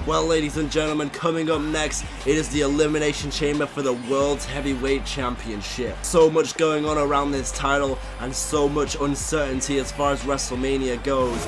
Well, ladies and gentlemen, coming up next, it is the Elimination Chamber for the World's Heavyweight Championship. So much going on around this title, and so much uncertainty as far as WrestleMania goes.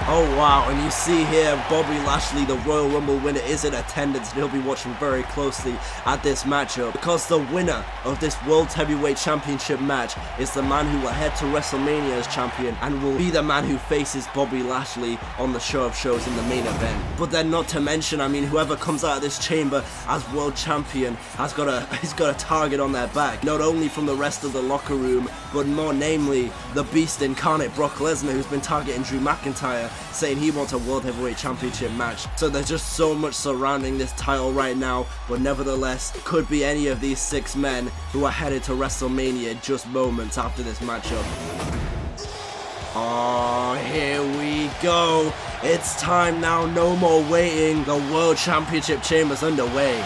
Oh wow, and you see here Bobby Lashley, the Royal Rumble winner, is in attendance, and he'll be watching very closely at this matchup, because the winner of this World Heavyweight Championship match is the man who will head to WrestleMania as champion and will be the man who faces Bobby Lashley on the show of shows in the main event. But then not to mention, I mean, whoever comes out of this chamber as world champion has got a target on their back, not only from the rest of the locker room, but more namely the beast incarnate Brock Lesnar, who's been targeting Drew McIntyre, saying he wants a World Heavyweight Championship match. So there's just so much surrounding this title right now, but nevertheless, it could be any of these 6 men who are headed to WrestleMania just moments after this matchup. Oh, here we go. It's time now, no more waiting. The World Championship Chamber's underway.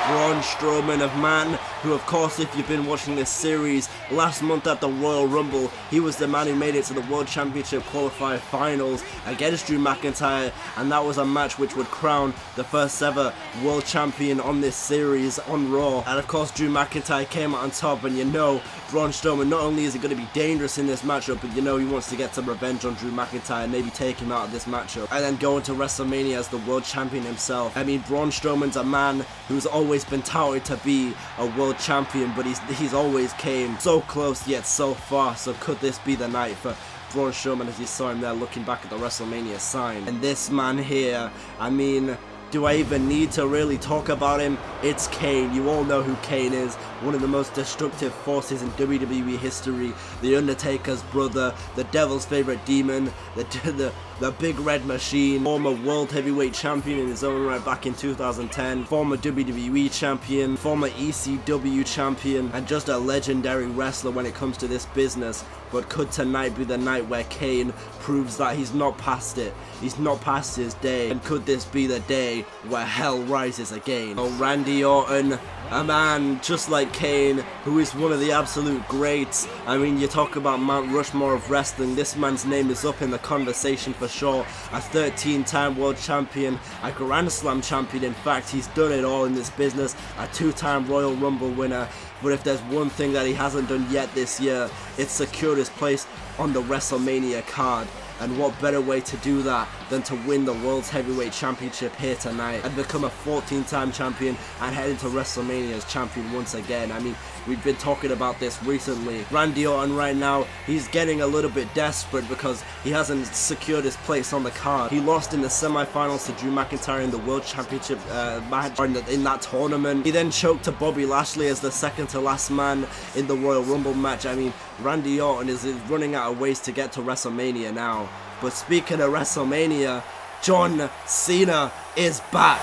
Braun Strowman of man, who of course, if you've been watching this series, last month at the Royal Rumble, he was the man who made it to the World Championship qualifier finals against Drew McIntyre, and that was a match which would crown the first ever world champion on this series on Raw. And of course, Drew McIntyre came out on top, and you know, Braun Strowman, not only is he going to be dangerous in this matchup, but you know he wants to get some revenge on Drew McIntyre and maybe take him out of this matchup, and then go into WrestleMania as the world champion himself. I mean, Braun Strowman's a man who's always been touted to be a world champion, but he's always came so close yet so far. So could this be the night for Braun Strowman, as you saw him there looking back at the WrestleMania sign? And this man here, I mean, do I even need to really talk about him? It's Kane. You all know who Kane is. One of the most destructive forces in WWE history. The Undertaker's brother, the Devil's favorite demon, the Big Red Machine, former World Heavyweight Champion in his own right back in 2010, former WWE Champion, former ECW Champion, and just a legendary wrestler when it comes to this business. But could tonight be the night where Kane proves that he's not past it? He's not past his day. And could this be the day where hell rises again? Oh, Randy Orton, a man just like Kane, who is one of the absolute greats. I mean, you talk about Mount Rushmore of wrestling, this man's name is up in the conversation for sure. A 13-time world champion, a Grand Slam champion. In fact, he's done it all in this business. A 2-time Royal Rumble winner. But if there's one thing that he hasn't done yet this year, it's secured his place on the WrestleMania card. And what better way to do that than to win the World's Heavyweight Championship here tonight and become a 14-time champion and head into WrestleMania as champion once again. I mean, we've been talking about this recently. Randy Orton right now, he's getting a little bit desperate because he hasn't secured his place on the card. He lost in the semi-finals to Drew McIntyre in the World Championship match in that tournament. He then choked to Bobby Lashley as the second to last man in the Royal Rumble match. I mean, Randy Orton is running out of ways to get to WrestleMania now. But speaking of WrestleMania, John Cena is back.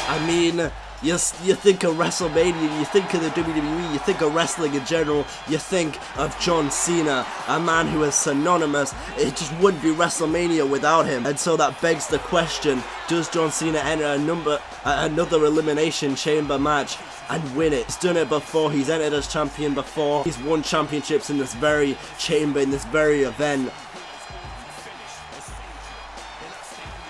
I mean, you think of WrestleMania, you think of the WWE, you think of wrestling in general, you think of John Cena, a man who is synonymous. It just wouldn't be WrestleMania without him. And so that begs the question, does John Cena enter another Elimination Chamber match and win it? He's done it before, he's entered as champion before, he's won championships in this very chamber, in this very event.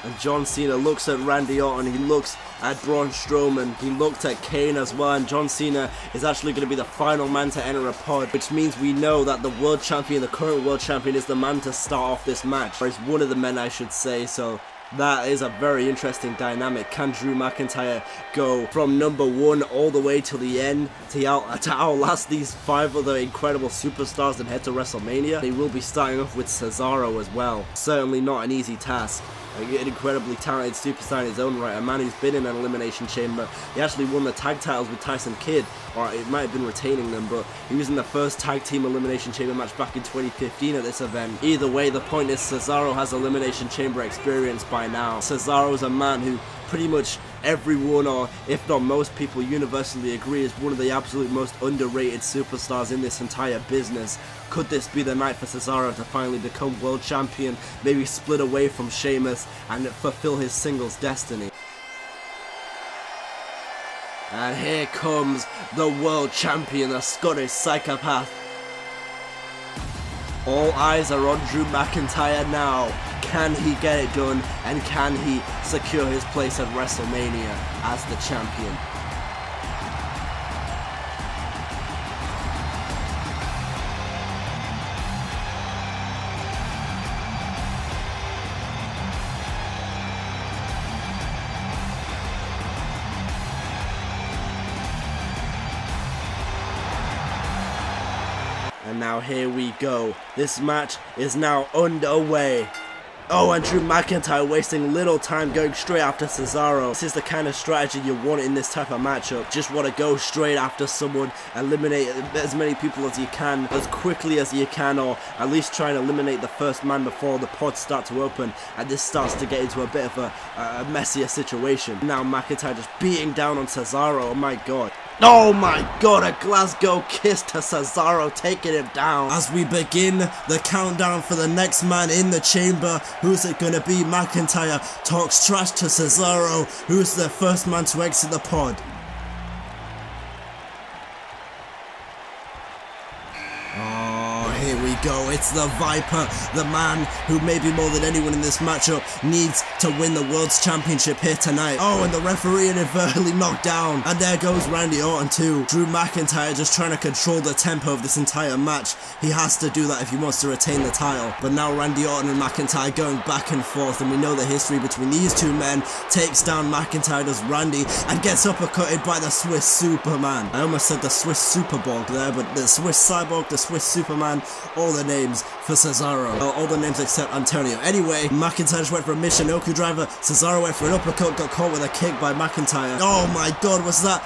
And John Cena looks at Randy Orton, he looks at Braun Strowman, he looked at Kane as well, and John Cena is actually going to be the final man to enter a pod, which means we know that the world champion, the current world champion, is the man to start off this match, or is one of the men, I should say. So that is a very interesting dynamic. Can Drew McIntyre go from number 1 all the way to the end to outlast these 5 other incredible superstars and head to WrestleMania? He will be starting off with Cesaro as well. Certainly not an easy task. An incredibly talented superstar in his own right, a man who's been in an Elimination Chamber. He actually won the tag titles with Tyson Kidd, or it might have been retaining them, but he was in the first tag team Elimination Chamber match back in 2015 at this event. Either way, the point is Cesaro has Elimination Chamber experience by now. Cesaro is a man who pretty much everyone, or if not most people, universally agree is one of the absolute most underrated superstars in this entire business. Could this be the night for Cesaro to finally become world champion, maybe split away from Sheamus and fulfill his singles destiny? And here comes the world champion, the Scottish psychopath. All eyes are on Drew McIntyre now. Can he get it done, and can he secure his place at WrestleMania as the champion? And now here we go. This match is now underway. Oh, and Drew McIntyre wasting little time going straight after Cesaro. This is the kind of strategy you want in this type of matchup. Just want to go straight after someone, eliminate as many people as you can, as quickly as you can, or at least try and eliminate the first man before the pods start to open, and this starts to get into a bit of a messier situation. Now McIntyre just beating down on Cesaro. Oh my god. Oh my god, a Glasgow kiss to Cesaro, taking him down. As we begin the countdown for the next man in the chamber, who's it gonna be? McIntyre talks trash to Cesaro, who's the first man to exit the pod. Here we go, it's the Viper, the man who maybe more than anyone in this matchup needs to win the World's Championship here tonight. Oh, and the referee inadvertently knocked down. And there goes Randy Orton too. Drew McIntyre just trying to control the tempo of this entire match. He has to do that if he wants to retain the title. But now Randy Orton and McIntyre going back and forth, and we know the history between these two men. Takes down McIntyre, does Randy, and gets uppercutted by the Swiss Superman. I almost said the Swiss Superborg there, but the Swiss Cyborg, the Swiss Superman, all the names for Cesaro. Well, all the names except Antonio. Anyway, McIntyre just went for a Michinoku driver. Cesaro went for an uppercut, got caught with a kick by McIntyre. Oh my god, was that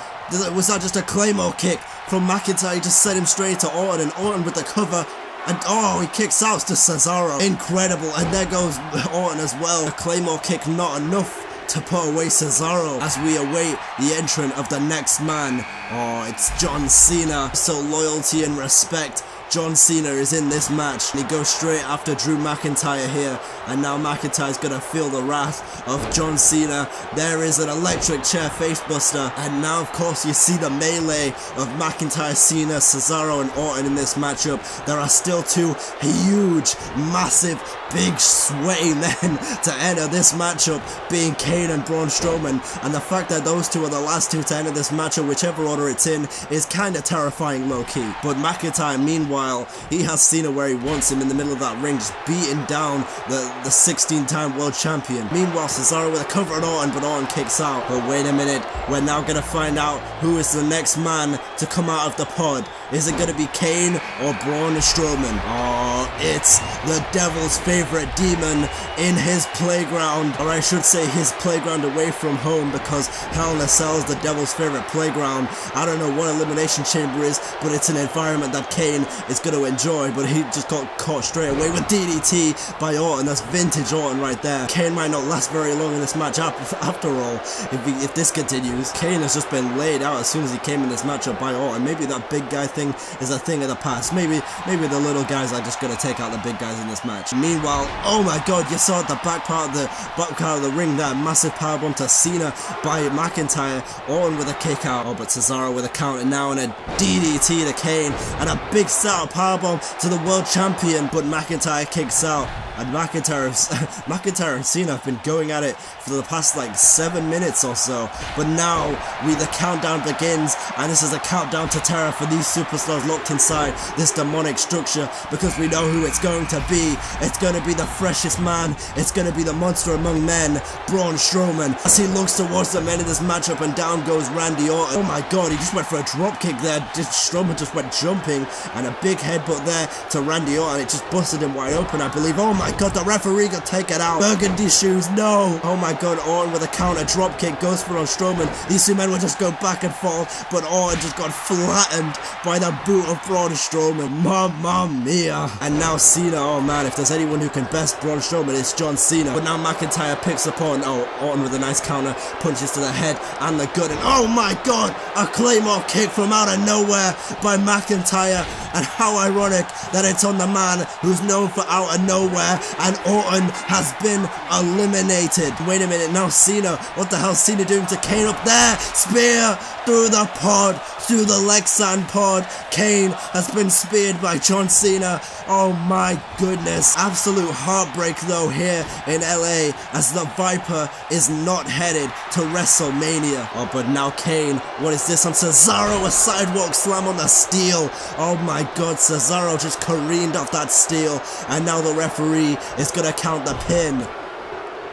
just a Claymore kick from McIntyre? He just sent him straight to Orton, and Orton with the cover. And oh, he kicks out to Cesaro. Incredible. And there goes Orton as well. A Claymore kick not enough to put away Cesaro as we await the entrant of the next man. Oh, it's John Cena. So loyalty and respect. John Cena is in this match. He goes straight after Drew McIntyre here, and now McIntyre's gonna feel the wrath of John Cena. There is an electric chair facebuster, and now of course you see the melee of McIntyre, Cena, Cesaro and Orton in this matchup. There are still two huge, massive, big, sweaty men to enter this matchup, being Kane and Braun Strowman, and the fact that those two are the last two to enter this matchup, whichever order it's in, is kinda terrifying low-key. But McIntyre, meanwhile, he has Cena where he wants him in the middle of that ring, just beating down the 16-time world champion. Meanwhile, Cesaro with a cover on Orton, but Orton kicks out. But wait a minute, we're now gonna find out who is the next man to come out of the pod. Is it gonna be Kane or Braun Strowman? Oh, it's the devil's favorite demon in his playground, or I should say his playground away from home, because Hell in a Cell is the devil's favorite playground. I don't know what Elimination Chamber is, but it's an environment that Kane is going to enjoy, but he just got caught straight away with DDT by Orton. That's vintage Orton right there. Kane might not last very long in this match after all. If this continues, Kane has just been laid out as soon as he came in this matchup by Orton. Maybe that big guy thing is a thing of the past. Maybe the little guys are just going to take out the big guys in this match. Meanwhile, oh my god, you saw at the back part of the ring that massive powerbomb to Cena by McIntyre. Orton with a kick out. Oh, but Cesaro with a counter now, and a DDT to Kane, and a big setup powerbomb to the world champion, but McIntyre kicks out. And McIntyre and Cena have been going at it for the past like 7 minutes or so. But now the countdown begins, and this is a countdown to terror for these superstars locked inside this demonic structure, because we know who it's going to be. It's going to be the freshest man. It's going to be the monster among men, Braun Strowman. As he looks towards the men in this matchup, and down goes Randy Orton. Oh my god, he just went for a drop kick there. Strowman just went jumping, and a big headbutt there to Randy Orton. It just busted him wide open, I believe. Oh my god, the referee got taken out. Burgundy shoes, no. Oh my god, Orton with a counter drop kick goes for on Strowman. These two men will just go back and forth, but Orton just got flattened by the boot of Braun Strowman. Mamma mia. And now Cena, oh man, if there's anyone who can best Braun Strowman, it's John Cena. But now McIntyre picks up on, Orton with a nice counter, punches to the head and the gut, and oh my god, a Claymore kick from out of nowhere by McIntyre. And how ironic that it's on the man who's known for out of nowhere there, and Orton has been eliminated. Wait a minute, now Cena. What the hell is Cena doing to Kane up there? Spear through the pod, through the Lexan pod. Kane has been speared by John Cena. Oh my goodness. Absolute heartbreak though here in LA, as the Viper is not headed to WrestleMania. Oh, but now Kane, what is this on Cesaro? A sidewalk slam on the steel. Oh my god, Cesaro just careened off that steel, and now the referee is gonna count the pin.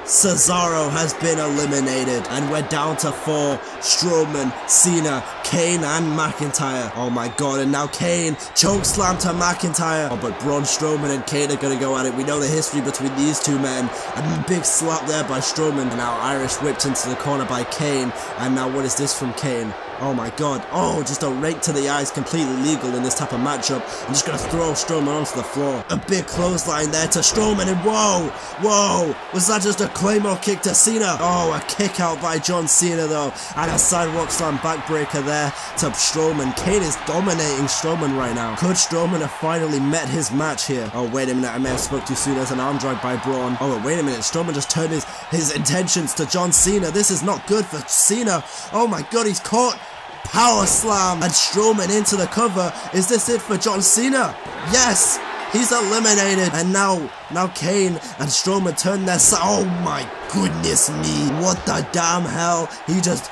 Cesaro has been eliminated, and we're down to 4. Strowman, Cena, Kane and McIntyre. Oh my god, and now Kane chokeslam to McIntyre. Oh, but Braun Strowman and Kane are gonna go at it. We know the history between these two men. A big slap there by Strowman, and now Irish whipped into the corner by Kane. And now what is this from Kane? Oh my god. Oh, just a rake to the eyes, completely legal in this type of matchup. I'm just gonna throw Strowman onto the floor. A big clothesline there to Strowman, and whoa, was that just a Claymore kick to Cena? Oh, a kick out by John Cena though, and a sidewalk slam backbreaker there to Strowman. Kane is dominating Strowman right now. Could Strowman have finally met his match here? Oh, wait a minute, I may have spoke too soon. As an arm drag by Braun. Oh, wait a minute, Strowman just turned his intentions to John Cena. This is not good for Cena. Oh my god, he's caught. Power slam, and Strowman into the cover. Is this it for John Cena? Yes, he's eliminated. And now Kane and Strowman turn their side. Oh my goodness me, what the damn hell. He just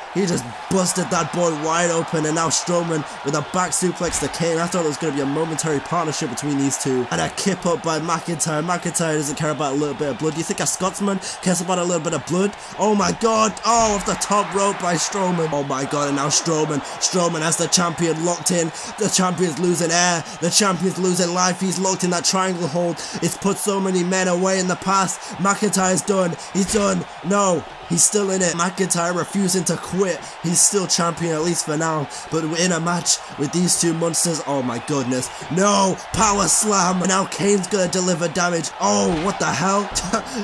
busted that boy wide open, and now Strowman with a back suplex to Kane. I thought it was going to be a momentary partnership between these two, and a kip up by McIntyre. McIntyre doesn't care about a little bit of blood. Do you think a Scotsman cares about a little bit of blood? Oh my god. Oh, off the top rope by Strowman. Oh my god, and now Strowman has the champion locked in. The champion's losing air, the champion's losing life. He's locked in that triangle hold. It's put so many men away in the past. McIntyre's done. He's done. No, he's still in it. McIntyre refusing to quit. He's still champion, at least for now. But in a match with these two monsters, oh my goodness. No, power slam. And now Kane's gonna deliver damage. Oh, what the hell?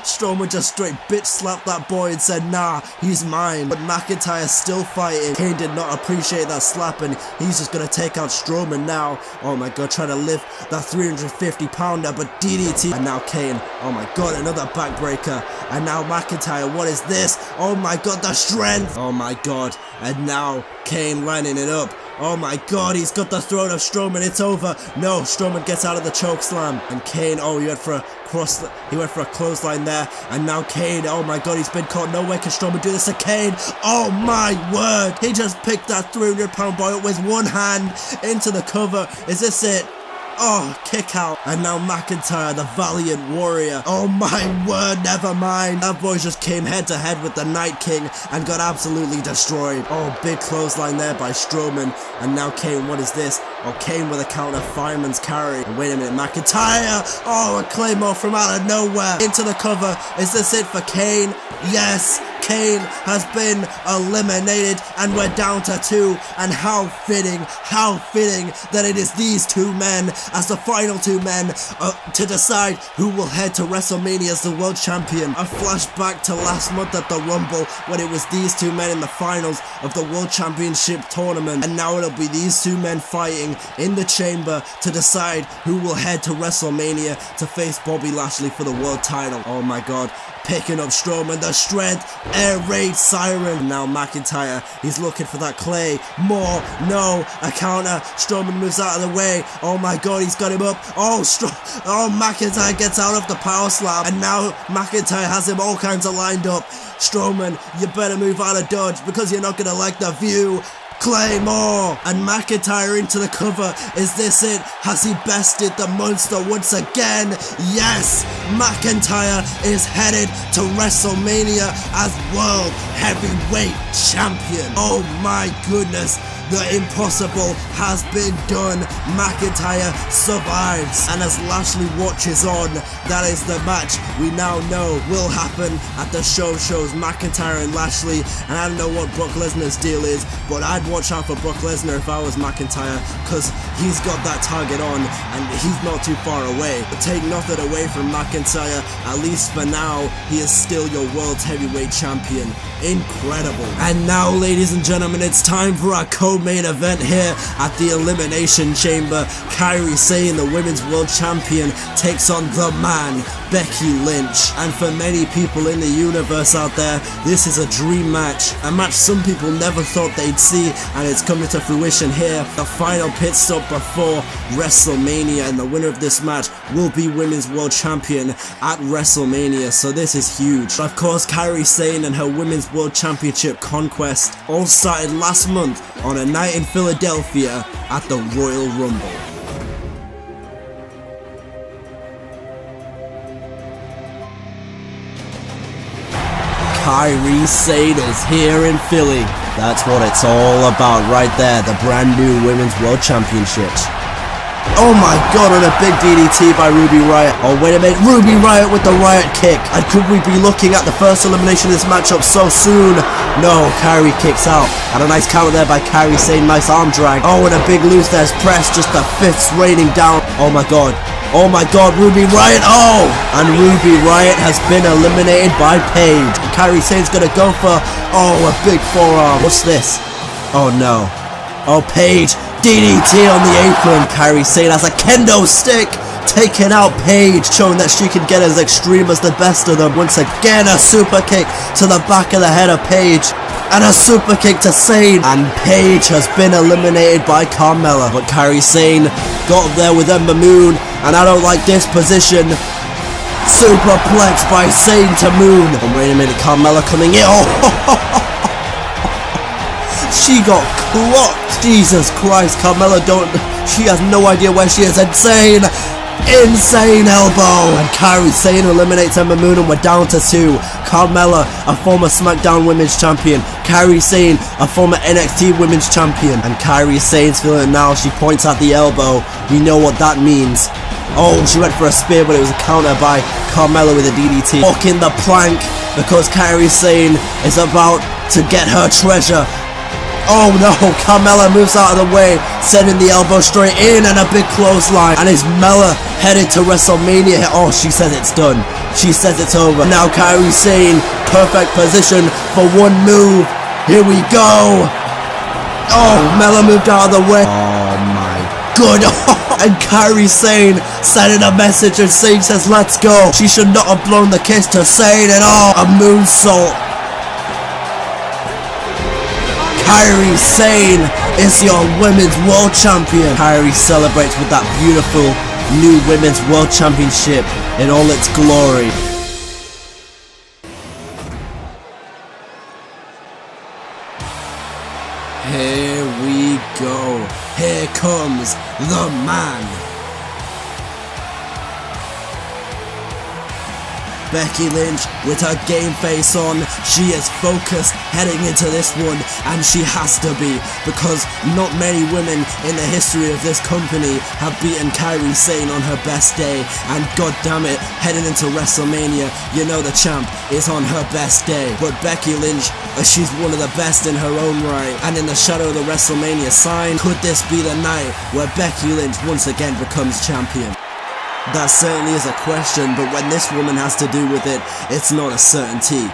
Strowman just straight bitch slapped that boy and said, nah, he's mine. But McIntyre's still fighting. Kane did not appreciate that slap, and he's just gonna take out Strowman now. Oh my god, trying to lift that 350 pounder, but DDT. And now Kane, oh my god, another backbreaker. And now McIntyre, what is this? Oh my god, the strength. Oh my god, and now Kane lining it up. Oh my god, he's got the throat of Strowman. It's over. No, Strowman gets out of the choke slam, and Kane, oh, he went for a clothesline there, and now Kane, oh my god, he's been caught. No way can Strowman do this to Kane. Oh my word, he just picked that 300-pound boy up with one hand into the cover. Is this it? Oh, kick out. And now McIntyre, the valiant warrior. Oh my word, never mind. That boy just came head to head with the Night King and got absolutely destroyed. Oh, big clothesline there by Strowman. And now Kane, what is this? Oh, Kane with a counter fireman's carry. And wait a minute, McIntyre. Oh, a Claymore from out of nowhere into the cover. Is this it for Kane? Yes, Kane has been eliminated, and we're down to 2. And how fitting that it is these two men as the final two men to decide who will head to WrestleMania as the world champion. A flashback to last month at the Rumble when it was these two men in the finals of the World Championship tournament, and now it'll be these two men fighting in the chamber to decide who will head to WrestleMania to face Bobby Lashley for the world title. Oh my god. Picking up Strowman, the strength, air raid siren. Now McIntyre, he's looking for that clay. More, no, a counter. Strowman moves out of the way. Oh my god, he's got him up. Oh, McIntyre gets out of the power slam, and now McIntyre has him all kinds of lined up. Strowman, you better move out of dodge because you're not gonna like the view. Claymore, and McIntyre into the cover. Is this it? Has he bested the monster once again? Yes, McIntyre is headed to WrestleMania as World Heavyweight Champion. Oh my goodness. The impossible has been done. McIntyre survives, and as Lashley watches on, that is the match we now know will happen at the shows McIntyre and Lashley. And I don't know what Brock Lesnar's deal is, but I'd watch out for Brock Lesnar if I was McIntyre, because he's got that target on and he's not too far away. But take nothing away from McIntyre, at least for now, he is still your world's heavyweight champion. Incredible. And now, ladies and gentlemen, it's time for our co-main event here at the Elimination Chamber. Kairi Sane, the women's world champion, takes on the man, Becky Lynch. And for many people in the universe out there, this is a dream match, a match some people never thought they'd see, and it's coming to fruition here. The final pit stop before WrestleMania, and the winner of this match will be women's world champion at WrestleMania, so this is huge. Of course, Kairi Sane and her women's world championship conquest all started last month on a night in Philadelphia at the Royal Rumble. Kairi Sane is here in Philly. That's what it's all about right there, the brand new Women's World Championships. Oh my god, on a big DDT by Ruby Riott. Oh wait a minute, Ruby Riott with the Riott kick. And could we be looking at the first elimination of this matchup so soon? No, Kairi kicks out. And a nice counter there by Kairi Sane, nice arm drag. Oh, and a big loose there's press, just the fists raining down. Oh my god. Oh my god, Ruby Riott, oh! And Ruby Riott has been eliminated by Paige. Kairi Sane's gonna go for, oh, a big forearm. What's this? Oh no. Oh, Paige, DDT on the apron. Kairi Sane has a kendo stick, taking out Paige, showing that she can get as extreme as the best of them. Once again, a super kick to the back of the head of Paige. And a super kick to Sane. And Paige has been eliminated by Carmella. But Kairi Sane got up there with Ember Moon. And I don't like this position. Superplex by Sane to Moon. Oh, wait a minute, Carmella coming in. Oh, she got clocked. Jesus Christ, Carmella she has no idea where she is. Insane elbow. And Kairi Sane eliminates Ember Moon, and we're down to 2. Carmella, a former SmackDown Women's Champion. Kairi Sane, a former NXT Women's Champion. And Kairi Sane's feeling it now. She points at the elbow. We know what that means. Oh, she went for a spear, but it was a counter by Carmella with a DDT. Walking the plank because Kairi Sane is about to get her treasure. Oh no, Carmella moves out of the way, sending the elbow straight in, and a big clothesline. And is Mella headed to WrestleMania? Oh, she says it's done. She says it's over. Now Kairi Sane, perfect position for one move. Here we go. Oh, Mella moved out of the way. Oh my god. And Kairi Sane sending a message, and Sane says let's go. She should not have blown the kiss to Sane, and a moonsault. Kairi Sane is your Women's World Champion. Kairi celebrates with that beautiful new Women's World Championship in all its glory. Here we go. Here comes the man. Becky Lynch with her game face on. She is focused heading into this one, and she has to be, because not many women in the history of this company have beaten Kairi Sane on her best day. And god damn it, heading into WrestleMania, you know the champ is on her best day. But Becky Lynch, she's one of the best in her own right, and in the shadow of the WrestleMania sign, could this be the night where Becky Lynch once again becomes champion? That certainly is a question, but when this woman has to do with it, it's not a certainty.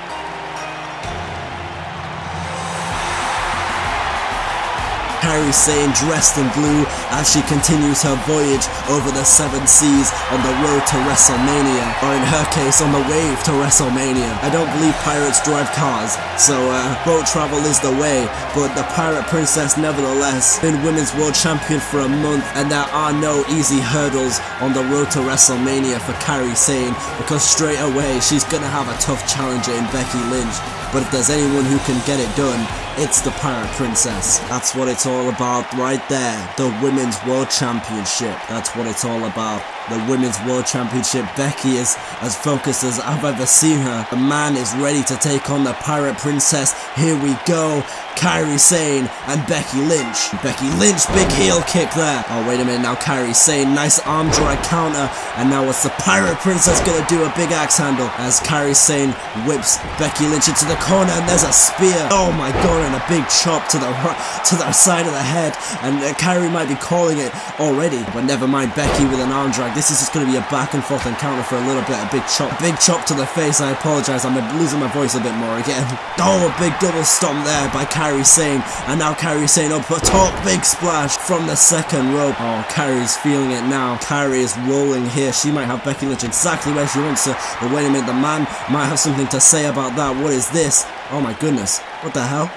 Kairi Sane dressed in blue as she continues her voyage over the 7 seas on the road to WrestleMania, or in her case on the wave to WrestleMania. I don't believe pirates drive cars, so boat travel is the way, but the Pirate Princess nevertheless been Women's World Champion for a month, and there are no easy hurdles on the road to WrestleMania for Kairi Sane, because straight away she's gonna have a tough challenger in Becky Lynch. But if there's anyone who can get it done, it's the Pirate Princess. That's what it's all about right there. The Women's World Championship. That's what it's all about. the Women's World Championship. Becky is as focused as I've ever seen her. The man is ready to take on the Pirate Princess. Here we go. Kairi Sane and Becky Lynch. Becky Lynch, big heel kick there. Oh, wait a minute now. Kairi Sane, nice arm drag counter. And now what's the Pirate Princess gonna do? A big axe handle as Kairi Sane whips Becky Lynch into the corner, and there's a spear. Oh my god, and a big chop to the side of the head. And Kairi might be calling it already, but never mind. Becky with an arm drag. This is just gonna be a back and forth encounter for a little bit. A big chop to the face. I apologize, I'm losing my voice a bit more again. Oh, a big double stomp there by Kairi Sane, and now Kairi Sane up for top, big splash from the second rope. Oh, Kairi's feeling it now. Kairi is rolling here. She might have Becky Lynch exactly where she wants her, but wait a minute, the man might have something to say about that. What is this? Oh my goodness, what the hell?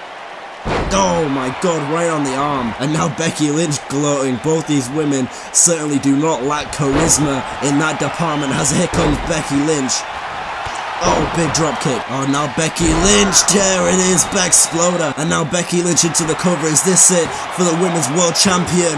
Oh my god, right on the arm. And now Becky Lynch gloating. Both these women certainly do not lack charisma in that department, as here comes Becky Lynch. Oh, big drop kick. Oh, now Becky Lynch. There it is, Bexploder. And now Becky Lynch into the cover. Is this it for the Women's World Champion?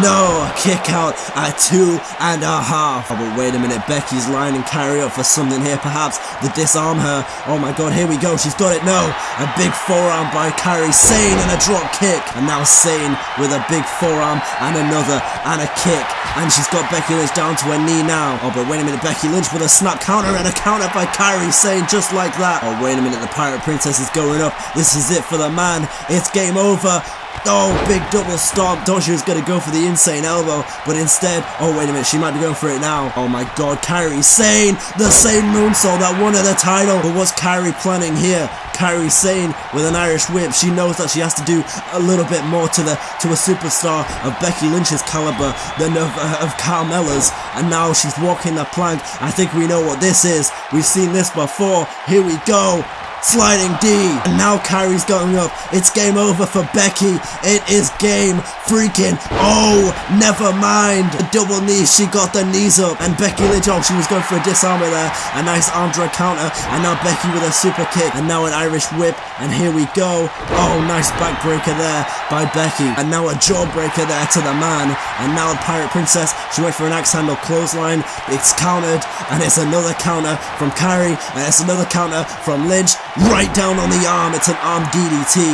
No, kick out at 2.5. Oh, but wait a minute, Becky's lining Kairi up for something here, perhaps the disarm her. Oh my god, here we go, she's got it, no. A big forearm by Kairi Sane and a drop kick. And now Sane with a big forearm and another and a kick. And she's got Becky Lynch down to her knee now. Oh, but wait a minute, Becky Lynch with a snap counter and a counter by Kairi Sane just like that. Oh, wait a minute, the Pirate Princess is going up. This is it for the man. It's game over. Oh, big double stomp. Thought she was going to go for the insane elbow, but instead, oh wait a minute, she might be going for it now. Oh my god, Kairi Sane, the Sane moonsault that won her the title. But what's Kairi planning here? Kairi Sane with an Irish whip. She knows that she has to do a little bit more to a superstar of Becky Lynch's caliber than of Carmella's. And now she's walking the plank. I think we know what this is. We've seen this before. Here we go. Sliding D, and now Kairi's going up. It's game over for Becky. It is game freaking, oh, never mind. A double knee, she got the knees up, and Becky Lynch, oh, she was going for a disarmer there. A nice arm drag counter, and now Becky with a super kick, and now an Irish whip, and here we go. Oh, nice backbreaker there by Becky, and now a jawbreaker there to the man, and now the Pirate Princess, she went for an axe handle clothesline. It's countered, and it's another counter from Kairi, and it's another counter from Lynch. Right down on the arm, it's an arm DDT.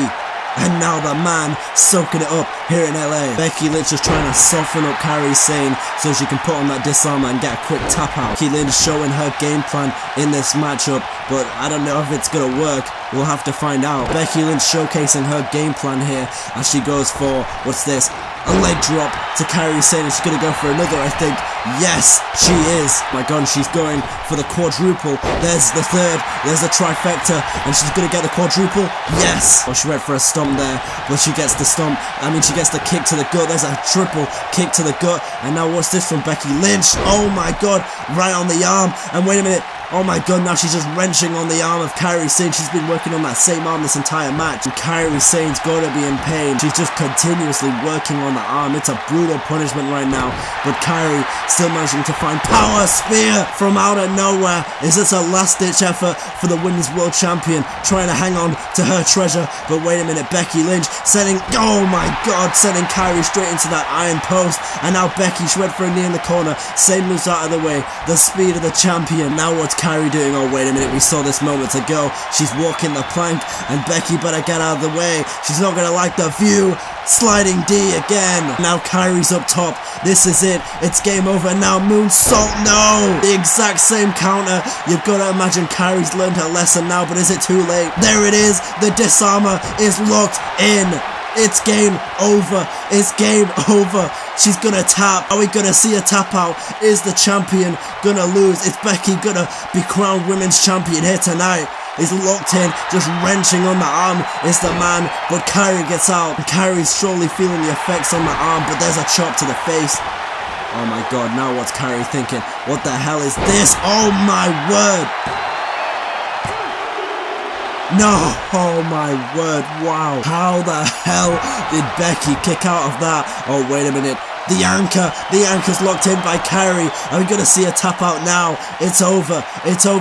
And now the man soaking it up here in LA. Becky Lynch is trying to soften up Kairi Sane so she can put on that disarmer and get a quick tap out. Becky Lynch showing her game plan in this matchup, but I don't know if it's gonna work. We'll have to find out. Becky Lynch showcasing her game plan here as she goes for, what's this? A leg drop to Kairi Sane, and she's gonna go for another, I think. Yes, she is. My god, she's going for the quadruple. There's the third, there's the trifecta, and she's gonna get the quadruple. Yes. Oh, she went for a stomp there, but she gets the stomp. I mean, she gets the kick to the gut. There's a triple kick to the gut. And now what's this from Becky Lynch? Oh my god, right on the arm. And wait a minute. Oh my god, now she's just wrenching on the arm of Kairi Sane. She's been working on that same arm this entire match. And Kairi Sane's gonna be in pain. She's just continuously working on the arm. It's a brutal punishment right now. But Kairi still managing to find power spear from out of nowhere. Is this a last-ditch effort for the Women's World Champion? Trying to hang on to her treasure. But wait a minute, Becky Lynch sending, oh my god, sending Kairi straight into that iron post. And now Becky, she went for a knee in the corner. Sane moves out of the way. The speed of the champion. Now what's Kairi doing? Oh wait a minute, we saw this moments ago. She's walking the plank, and Becky better get out of the way. She's not gonna like the view. Sliding D again. Now Kairi's up top. This is it. It's game over now. Moonsault, no! The exact same counter. You've got to imagine Kairi's learned her lesson now, but is it too late? There it is. The disarmer is locked in. It's game over. It's game over. She's gonna tap. Are we gonna see a tap out? Is the champion gonna lose? Is Becky gonna be crowned women's champion here tonight? Is locked in, just wrenching on the arm. It's the man, but Kairi gets out. Kairi's surely feeling the effects on the arm, but there's a chop to the face. Oh my god, now what's Kairi thinking? What the hell is this? Oh my word! No! Oh my word, wow. How the hell did Becky kick out of that? Oh, wait a minute. The anchor's locked in by Carrie. Are we gonna see a tap out now? It's over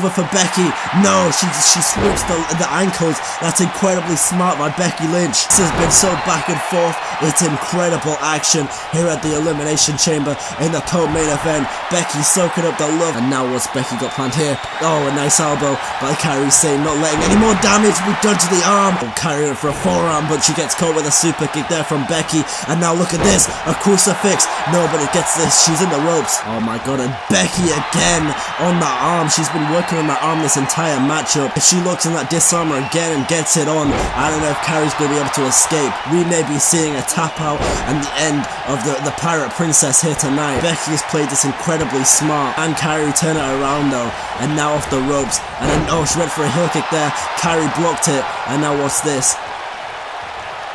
for Becky. No, she swoops the ankles. That's incredibly smart by Becky Lynch. This has been so back and forth. It's incredible action here at the Elimination Chamber in the co-main event. Becky soaking up the love. And now what's Becky got planned here? Oh, a nice elbow by Carrie Sane, not letting any more damage be done to the arm. Carrie for a forearm, but she gets caught with a super kick there from Becky. And now look at this, a crucifix. Nobody gets this, she's in the ropes. Oh my god, and Becky again on the arm. She's been working on that arm this entire matchup. If she looks in that disarmer again and gets it on, I don't know if Carrie's going to be able to escape. We may be seeing a tap out and the end of the Pirate Princess here tonight. Becky has played this incredibly smart, and Carrie turned it around though, and now off the ropes, and then, oh, she went for a heel kick there. Carrie blocked it, and now what's this?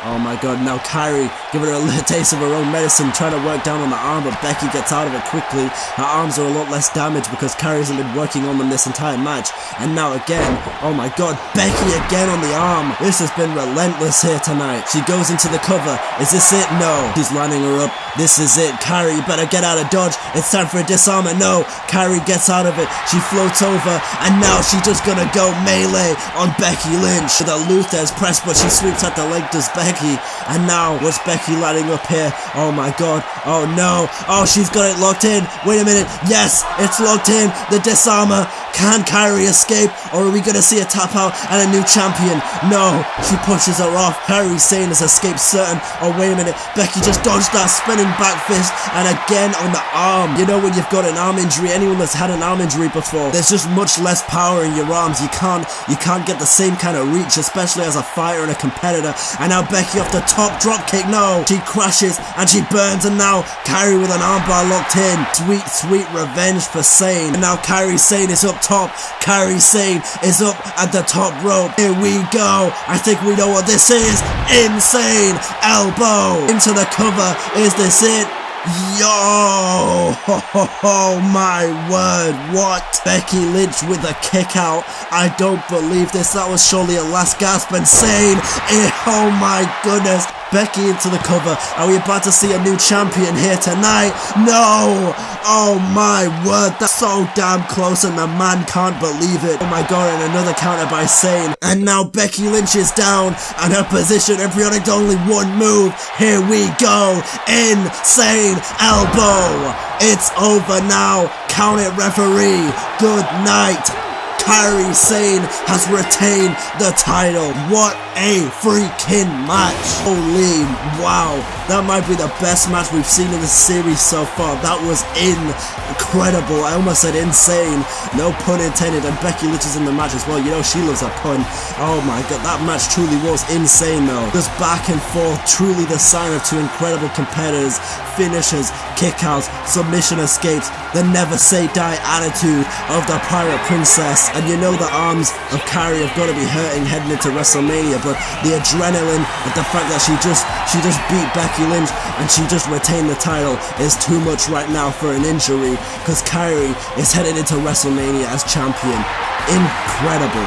Oh my god, now Carrie giving her a little taste of her own medicine, trying to work down on the arm, but Becky gets out of it quickly. Her arms are a lot less damaged because Carrie hasn't been working on them this entire match. And now again, oh my god, Becky again on the arm. This has been relentless here tonight. She goes into the cover. Is this it? No. She's lining her up. This is it. Carrie, you better get out of dodge. It's time for a disarmer. No. Carrie gets out of it. She floats over, and now she's just gonna go melee on Becky Lynch. The Luther's press, but she sweeps at the leg, does Becky. And now, what's Becky lining up here? Oh my god. Oh no. Oh, she's got it locked in. Wait a minute. Yes, it's locked in. The disarmer. Can Carrie escape? Or are we going to see a tap out and a new champion? No. She pushes her off. Carrie Sane has escaped certain. Oh, wait a minute. Becky just dodged that spinning back fist. And again on the arm. You know when you've got an arm injury, anyone that's had an arm injury before, there's just much less power in your arms. You can't get the same kind of reach, especially as a fighter and a competitor. And now Becky off the top drop kick. No. She crashes and she burns, and now Carrie with an armbar locked in. Sweet revenge for Sane. And now Carrie Sane is up top. Carrie Sane is up at the top rope. Here we go. I think we know what this is. Insane elbow into the cover. Is this it? Yo! Oh my word, what? Becky Lynch with a kick out. I don't believe this. That was surely a last gasp. Insane. Oh my goodness. Becky into the cover. Are we about to see a new champion here tonight? No! Oh my word, that's so damn close, and the man can't believe it. Oh my god, and another counter by Sane. And now Becky Lynch is down, and her position embryonic to only one move. Here we go. Insane elbow. It's over now. Count it, referee. Good night. Carrie Sane has retained the title. What a freaking match. Holy wow. That might be the best match we've seen in the series so far. That was incredible. I almost said insane. No pun intended. And Becky Lynch is in the match as well. You know she loves a pun. Oh my god, that match truly was insane though. Just back and forth. Truly the sign of two incredible competitors. Finishes, kickouts, submission escapes, the never say die attitude of the Pirate Princess. And you know the arms of Carrie have got to be hurting heading into WrestleMania, but the adrenaline and the fact that she just beat Becky Lynch and she just retained the title is too much right now for an injury, because Carrie is headed into WrestleMania as champion. Incredible.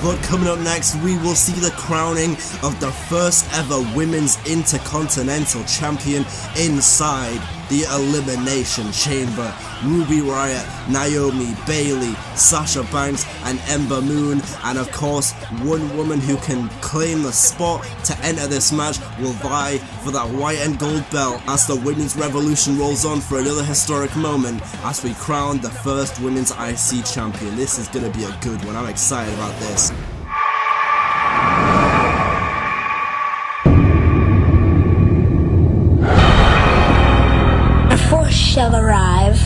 But coming up next, we will see the crowning of the first ever Women's Intercontinental Champion inside the Elimination Chamber. Ruby Riott, Naomi, Bayley, Sasha Banks and Ember Moon, and of course one woman who can claim the spot to enter this match will vie for that white and gold belt as the Women's Revolution rolls on for another historic moment as we crown the first Women's IC Champion. This is going to be a good one. I'm excited about this. A force shall arrive.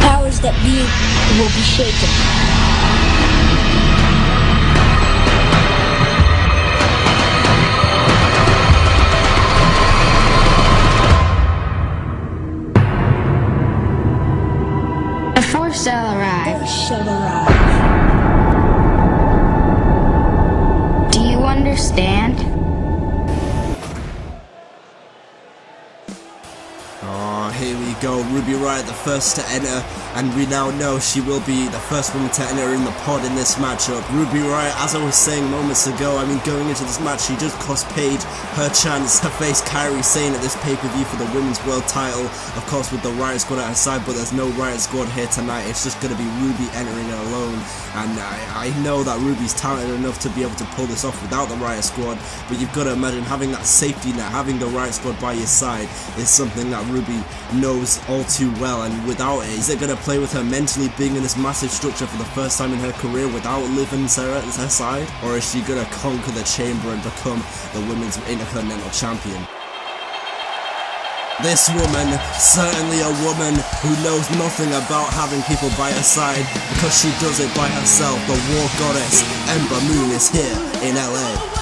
Powers that be will be shaken. Shall arrive. Shall arrive. Do you understand? Oh, here we go. Ruby Riott, the first to enter, and we now know she will be the first woman to enter in the pod in this matchup. Ruby Riott, as I was saying moments ago, I mean, going into this match, she just cost Paige her chance to face Kairi Sane at this pay-per-view for the women's world title. Of course, with the Riott Squad at her side, but there's no Riott Squad here tonight. It's just going to be Ruby entering it alone, and I know that Ruby's talented enough to be able to pull this off without the Riott Squad, but you've got to imagine having that safety net, having the Riott Squad by your side is something that Ruby knows all too well, and without it, is it going to play with her mentally being in this massive structure for the first time in her career without Liv and Sarah at her side, or is she going to conquer the chamber and become the women's intercontinental champion? This woman, certainly a woman who knows nothing about having people by her side because she does it by herself. The war goddess Ember Moon is here in LA.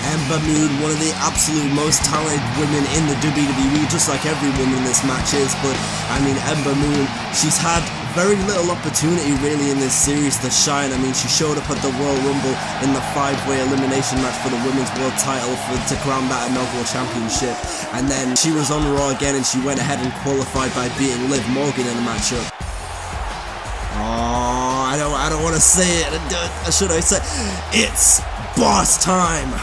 Ember Moon, one of the absolute most talented women in the WWE, just like every woman in this match is, but I mean, Ember Moon, she's had very little opportunity really in this series to shine. I mean, she showed up at the Royal Rumble in the 5-way elimination match for the women's world title to crown that inaugural championship, and then she was on Raw again and she went ahead and qualified by beating Liv Morgan in the matchup. Oh, I don't want to say it. Should I say it's boss time?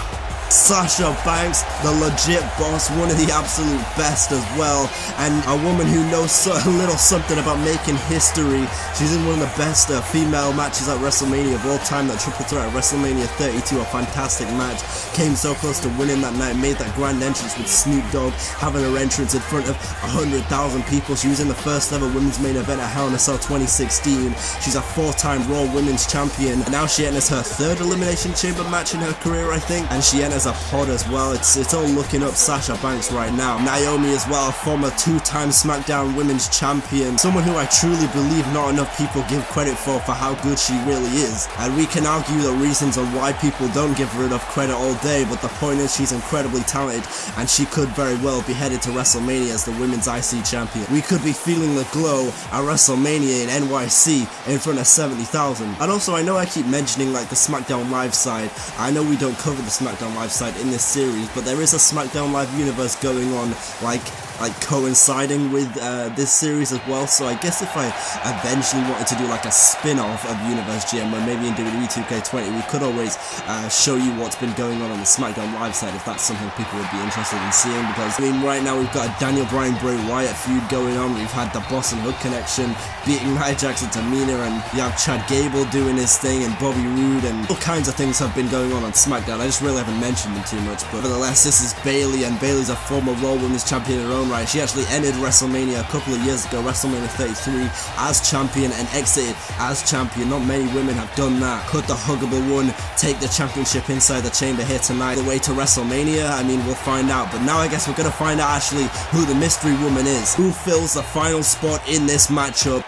Sasha Banks, the legit boss, one of the absolute best as well, and a woman who knows a little something about making history. She's in one of the best female matches at WrestleMania of all time, that triple threat at WrestleMania 32, a fantastic match. Came so close to winning that night, made that grand entrance with Snoop Dogg, having her entrance in front of 100,000 people. She was in the first ever women's main event at Hell in a Cell 2016. She's a 4-time Raw Women's Champion, and now she enters her 3rd Elimination Chamber match in her career, I think, and she enters a pod as well. It's all looking up Sasha Banks right now. Naomi as well, a former 2-time SmackDown Women's Champion, someone who I truly believe not enough people give credit for how good she really is, and we can argue the reasons on why people don't give her enough credit all day, but the point is she's incredibly talented, and she could very well be headed to WrestleMania as the Women's IC Champion. We could be feeling the glow at WrestleMania in NYC in front of 70,000. And also, I know I keep mentioning like the SmackDown Live side. I know we don't cover the SmackDown Live side in this series, but there is a SmackDown Live universe going on, like coinciding with this series as well. So I guess if I eventually wanted to do like a spin-off of Universe GM, where maybe in Wwe 2K20 we could always show you what's been going on the SmackDown Live side, if that's something people would be interested in seeing, because I mean, right now we've got a Daniel Bryan Bray Wyatt feud going on. We've had the Boss and Hook connection beating Nia Jax and Tamina, and you have Chad Gable doing his thing, and Bobby Roode, and all kinds of things have been going on SmackDown. I just really haven't mentioned them too much, but nevertheless, this is Bayley, and Bayley's a former Raw Women's Champion in her own right. She actually entered WrestleMania a couple of years ago, WrestleMania 33, as champion and exited as champion. Not many women have done that. Could the Huggable One take the championship inside the chamber here tonight, the way to WrestleMania? I mean, we'll find out, but now I guess we're going to find out actually who the mystery woman is, who fills the final spot in this matchup.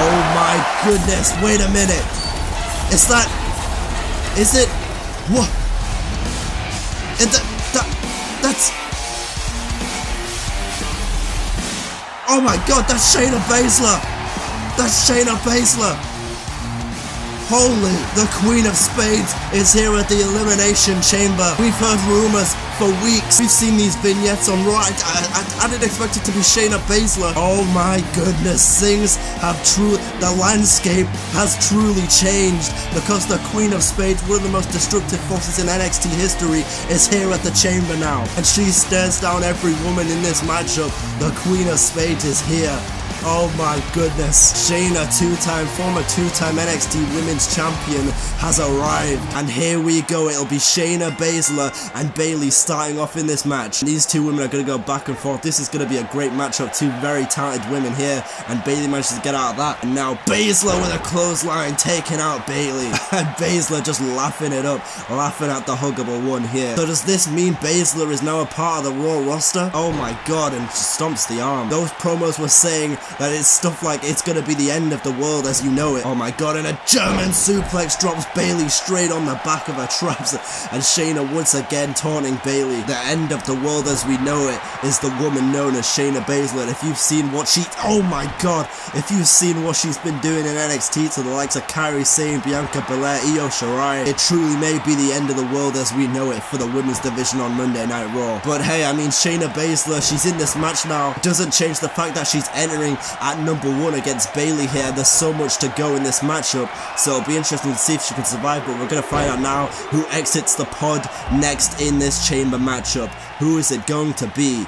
Oh my goodness, wait a minute. Is it? What? That's... Oh my god, that's Shayna Baszler! That's Shayna Baszler! Holy, the Queen of Spades is here at the Elimination Chamber. We've heard rumors for weeks. We've seen these vignettes on Raw. I didn't expect it to be Shayna Baszler. Oh my goodness, the landscape has truly changed, because the Queen of Spades, one of the most destructive forces in NXT history, is here at the chamber now, and she stares down every woman in this matchup. The Queen of Spades is here. Oh my goodness, Shayna, former 2-time NXT Women's Champion, has arrived, and here we go. It'll be Shayna Baszler and Bayley starting off in this match. These two women are going to go back and forth. This is going to be a great matchup. Two very talented women here, and Bayley manages to get out of that, and now Baszler with a clothesline taking out Bayley, and Baszler just laughing it up, laughing at the Huggable One here. So does this mean Baszler is now a part of the Raw roster? Oh my god, and just stomps the arm. Those promos were saying that it's stuff like it's gonna be the end of the world as you know it. Oh my god, and a German suplex drops Bayley straight on the back of her traps, and Shayna once again taunting Bayley. The end of the world as we know it is the woman known as Shayna Baszler. And if you've seen what oh my god, if you've seen what she's been doing in NXT to the likes of Kairi Sane, Bianca Belair, Io Shirai, it truly may be the end of the world as we know it for the women's division on Monday Night Raw. But hey, I mean, Shayna Baszler, she's in this match now. Doesn't change the fact that she's entering at number 1 against Bayley here. There's so much to go in this matchup, so it'll be interesting to see if she can survive, but we're going to find out now who exits the pod next in this chamber matchup. Who is it going to be?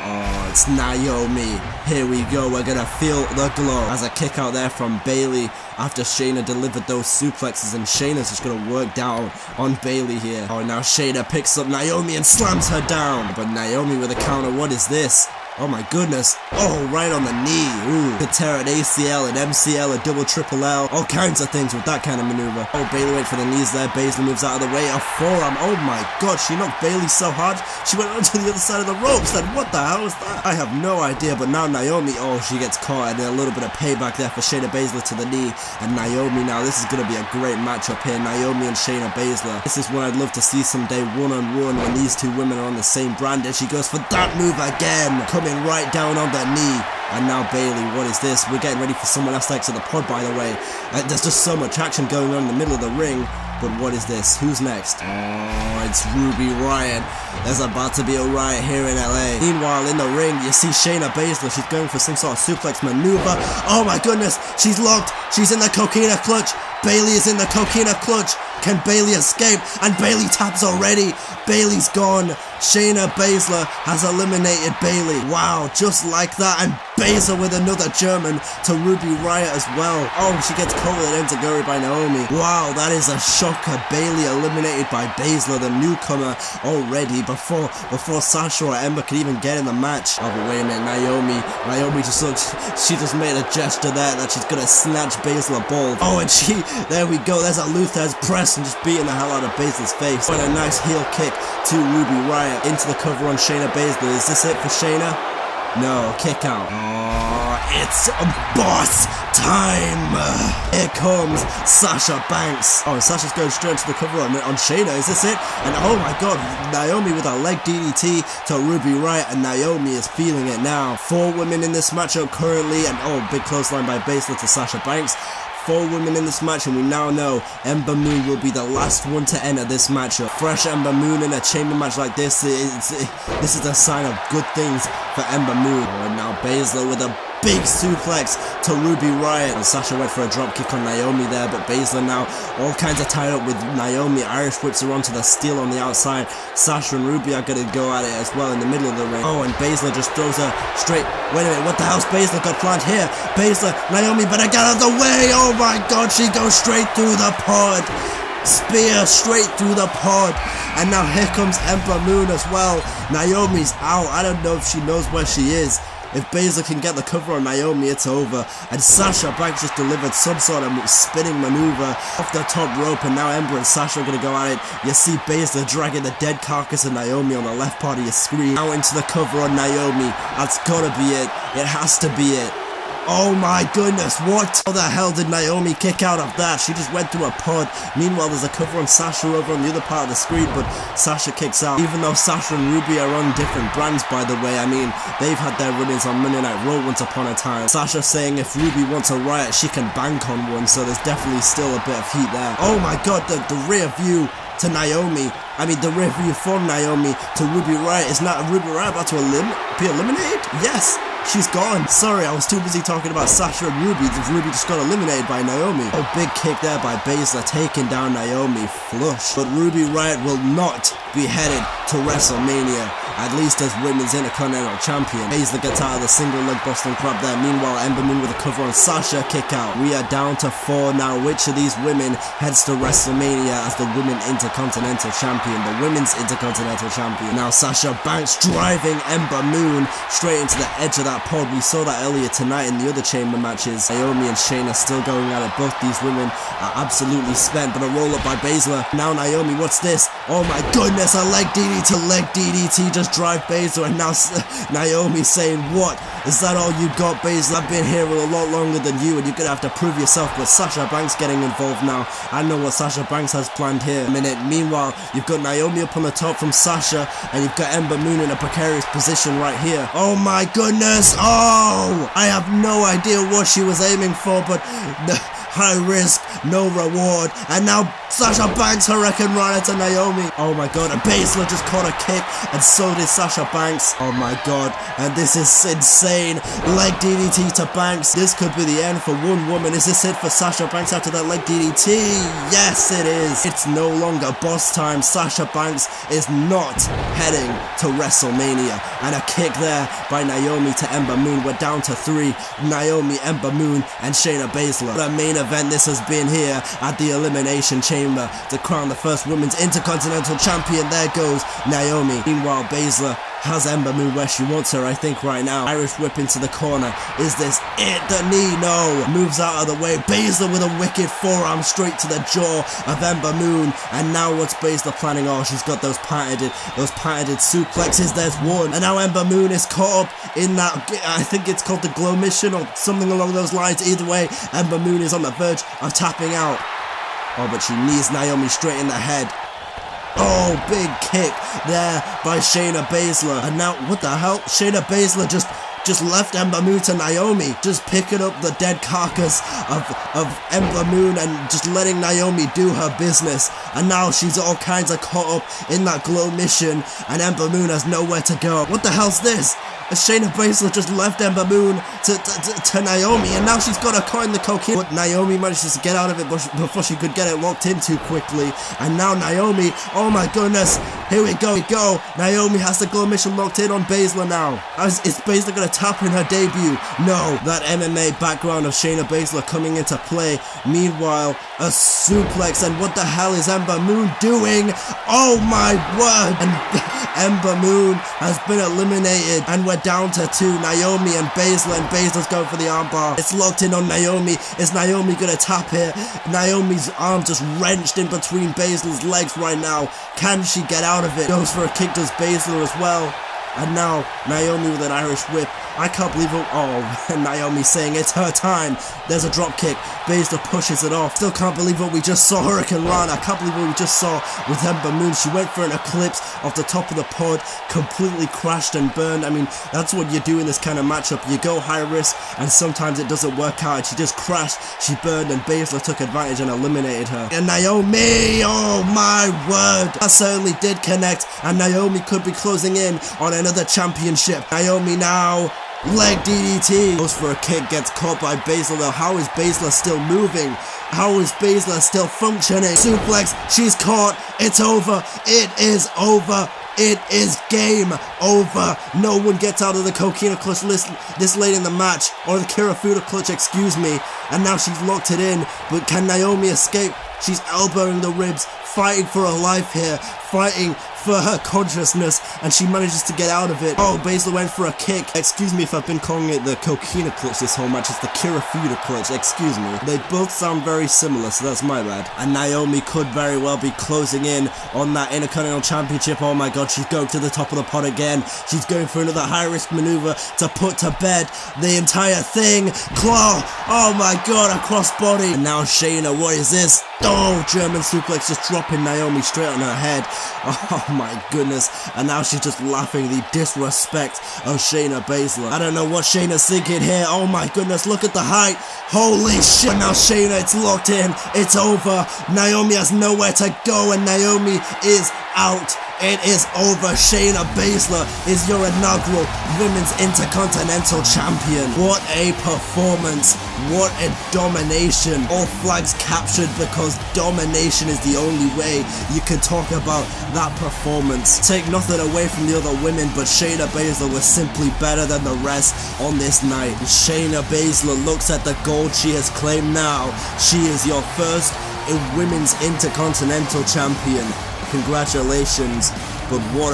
Oh, it's Naomi. Here we go, we're going to feel the glow as a kick out there from Bayley after Shayna delivered those suplexes, and Shayna's just going to work down on Bayley here. Oh, now Shayna picks up Naomi and slams her down, but Naomi with a counter. What is this? Oh my goodness. Oh, right on the knee. Ooh. Could tear an ACL, an MCL, a double triple L. All kinds of things with that kind of maneuver. Oh, Bayley went for the knees there. Baszler moves out of the way. A forearm. Oh my god, she knocked Bayley so hard, she went onto the other side of the ropes. Then what the hell was that? I have no idea, but now Naomi, oh, she gets caught, and a little bit of payback there for Shayna Baszler to the knee. And Naomi now, this is going to be a great matchup here. Naomi and Shayna Baszler. This is what I'd love to see someday, one-on-one, when these two women are on the same brand. And she goes for that move again. Coming right down on the knee. And now Bayley, what is this? We're getting ready for someone else to exit the pod, by the way. There's just so much action going on in the middle of the ring. But what is this? Who's next? Oh, it's Ruby Riott. There's about to be a riot here in LA. Meanwhile, in the ring, you see Shayna Baszler. She's going for some sort of suplex maneuver. Oh my goodness, she's locked. She's in the coquina clutch. Bayley is in the coquina clutch. Can Bayley escape? And Bayley taps already. Bayley's gone. Shayna Baszler has eliminated Bayley. Wow, just like that. And Baszler with another German to Ruby Riott as well. Oh, she gets covered in Enziguri by Naomi. Wow, that is a shocker. Bayley eliminated by Baszler, the newcomer, already before Sasha or Ember could even get in the match. Oh, but wait a minute, Naomi just looks, she just made a gesture there that she's gonna snatch Baszler bald. Oh, and there we go, there's a Luther's press and just beating the hell out of Baszler's face. What a nice heel kick to Ruby Riott into the cover on Shayna Baszler. Is this it for Shayna? No, kick out. Oh, it's boss time. Here comes Sasha Banks. Oh, Sasha's going straight into the cover on Shayna. Is this it? And oh my god, Naomi with a leg DDT to Ruby Riott, and Naomi is feeling it now. 4 women in this matchup currently, and oh, big clothesline by Baszler to Sasha Banks. 4 women in this match, and we now know Ember Moon will be the last one to enter this matchup. Fresh Ember Moon in a chamber match like this, this is a sign of good things for Ember Moon. Oh, and now Baszler with a big suplex to Ruby Riott. And Sasha went for a drop kick on Naomi there, but Baszler now all kinds of tied up with Naomi. Irish whips her onto the steel on the outside. Sasha and Ruby are going to go at it as well in the middle of the ring. Oh, and Baszler just throws her straight. Wait a minute, what the hell's Baszler got planned here? Baszler, Naomi better get out of the way. Oh my god, she goes straight through the pod. Spear straight through the pod. And now here comes Ember Moon as well. Naomi's out. I don't know if she knows where she is. If Baszler can get the cover on Naomi, it's over. And Sasha Banks just delivered some sort of spinning maneuver off the top rope, and now Ember and Sasha are going to go at it. You see Baszler dragging the dead carcass of Naomi on the left part of your screen. Now into the cover on Naomi. That's gotta be it. It has to be it. Oh my goodness, what? How the hell did Naomi kick out of that? She just went through a pod. Meanwhile, there's a cover on Sasha over on the other part of the screen, but Sasha kicks out. Even though Sasha and Ruby are on different brands, by the way, I mean, they've had their run-ins on Monday Night Raw once upon a time. Sasha saying if Ruby wants a riot, she can bank on one, so there's definitely still a bit of heat there. Oh my god, the rear view to Naomi. I mean, the rear view from Naomi to Ruby Riott. Is not Ruby Riott about to be eliminated? Yes! She's gone. Sorry, I was too busy talking about Sasha and Ruby. Ruby just got eliminated by Naomi. Oh, big kick there by Baszler, taking down Naomi flush. But Ruby Riott will not be headed to WrestleMania, at least as Women's Intercontinental Champion. Baszler gets out of the single leg Boston Crab there. Meanwhile, Ember Moon with a cover on Sasha, kick out. We are down to 4 now. Which of these women heads to WrestleMania as the Women's Intercontinental Champion? The Women's Intercontinental Champion. Now Sasha Banks driving Ember Moon straight into the edge of that pod. We saw that earlier tonight in the other chamber matches. Naomi and Shayna still going at it. Both these women are absolutely spent, but a roll up by Baszler. Now Naomi, what's this? Oh my goodness! goodness, a leg DDT just drive Baszler, and now Naomi saying, what? Is that all you got, Baszler? I've been here a lot longer than you, and you're gonna have to prove yourself. But Sasha Banks getting involved now. I know what Sasha Banks has planned here. Meanwhile, you've got Naomi up on the top from Sasha, and you've got Ember Moon in a precarious position right here. Oh my goodness! Oh! I have no idea what she was aiming for, but high risk, no reward, and now Sasha Banks Hurricane Rana to Naomi. Oh my god, and Baszler just caught a kick, and so did Sasha Banks. Oh my god, and this is insane. Leg DDT to Banks. This could be the end for one woman. Is this it for Sasha Banks after that leg DDT? Yes, it is. It's no longer boss time. Sasha Banks is not heading to WrestleMania. And a kick there by Naomi to Ember Moon. We're down to 3. Naomi, Ember Moon, and Shayna Baszler. What a main event this has been here at the Elimination Chamber to crown the first women's intercontinental champion. There goes Naomi. Meanwhile, Baszler has Ember Moon where she wants her, I think, right now. Irish whip into the corner. Is this it? The knee? No. Moves out of the way. Baszler with a wicked forearm straight to the jaw of Ember Moon. And now what's Baszler planning? Oh, she's got those patented suplexes. There's one. And now Ember Moon is caught up in that, I think it's called the glow mission or something along those lines. Either way, Ember Moon is on the verge of tapping out. Oh, but she knees Naomi straight in the head. Oh, big kick there by Shayna Baszler. And now, what the hell? Shayna Baszler just left Ember Moon to Naomi, just picking up the dead carcass of Ember Moon and just letting Naomi do her business. And now she's all kinds of caught up in that glow mission, and Ember Moon has nowhere to go. What the hell's this? Shayna Baszler just left Ember Moon to Naomi, and now she's got her caught in the cocaine. But Naomi manages to get out of it before she could get it locked in too quickly. And now Naomi, oh my goodness, here we go. Naomi has the glow mission locked in on Baszler now. Is Baszler going to tap in her debut? No. That MMA background of Shayna Baszler coming into play. Meanwhile, a suplex, and what the hell is Ember Moon doing? Oh my word! And Ember Moon has been eliminated, and we're down to 2, Naomi and Baszler's going for the armbar. It's locked in on Naomi. Is Naomi gonna tap here? Naomi's arm just wrenched in between Baszler's legs right now. Can she get out of it? Goes for a kick, does Baszler as well. And now, Naomi with an Irish whip. I can't believe it. Oh, and Naomi saying it's her time. There's a drop kick. Baszler pushes it off. Still can't believe what we just saw. Hurricane Rana. I can't believe what we just saw with Ember Moon. She went for an eclipse off the top of the pod. Completely crashed and burned. I mean, that's what you do in this kind of matchup. You go high risk, and sometimes it doesn't work out. She just crashed. She burned, and Baszler took advantage and eliminated her. And Naomi, oh my word. That certainly did connect, and Naomi could be closing in on another championship. Naomi now, leg DDT, goes for a kick, gets caught by Baszler. Though how is Baszler still moving? How is Baszler still functioning? Suplex, she's caught. It's over. It is over. It is game over. No one gets out of the coquina clutch this late in the match, or the Kirifuda clutch, excuse me. And now she's locked it in, but can Naomi escape? She's elbowing the ribs, fighting for her life here, fighting for her consciousness, and she manages to get out of it. Oh, Baszler went for a kick. Excuse me if I've been calling it the coquina clutch this whole match. It's the Kirifuda clutch, excuse me. They both sound very similar, so that's my bad. And Naomi could very well be closing in on that Intercontinental Championship. Oh my god, she's going to the top of the pod again. She's going for another high-risk maneuver to put to bed the entire thing. Claw, oh my god, a crossbody. And now Shayna, what is this? Oh, German suplex, just dropping Naomi straight on her head. Oh my goodness. And now she's just laughing the disrespect of Shayna Baszler. I don't know what Shayna's thinking here. Oh my goodness, look at the height. Holy shit. Now Shayna, it's locked in. It's over. Naomi has nowhere to go, and Naomi is out. It is over. Shayna Baszler is your inaugural Women's Intercontinental Champion. What a performance. What a domination. All flags captured, because domination is the only way you can talk about that performance. Take nothing away from the other women, but Shayna Baszler was simply better than the rest on this night. Shayna Baszler looks at the gold she has claimed now. She is your first Women's Intercontinental Champion. Congratulations, but what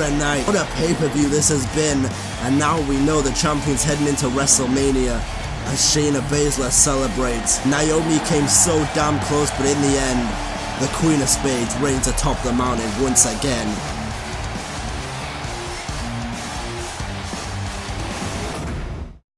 a night, what a pay-per-view this has been. And now we know the champion's heading into WrestleMania as Shayna Baszler celebrates. Naomi came so damn close, but in the end, The Queen of Spades reigns atop the mountain once again.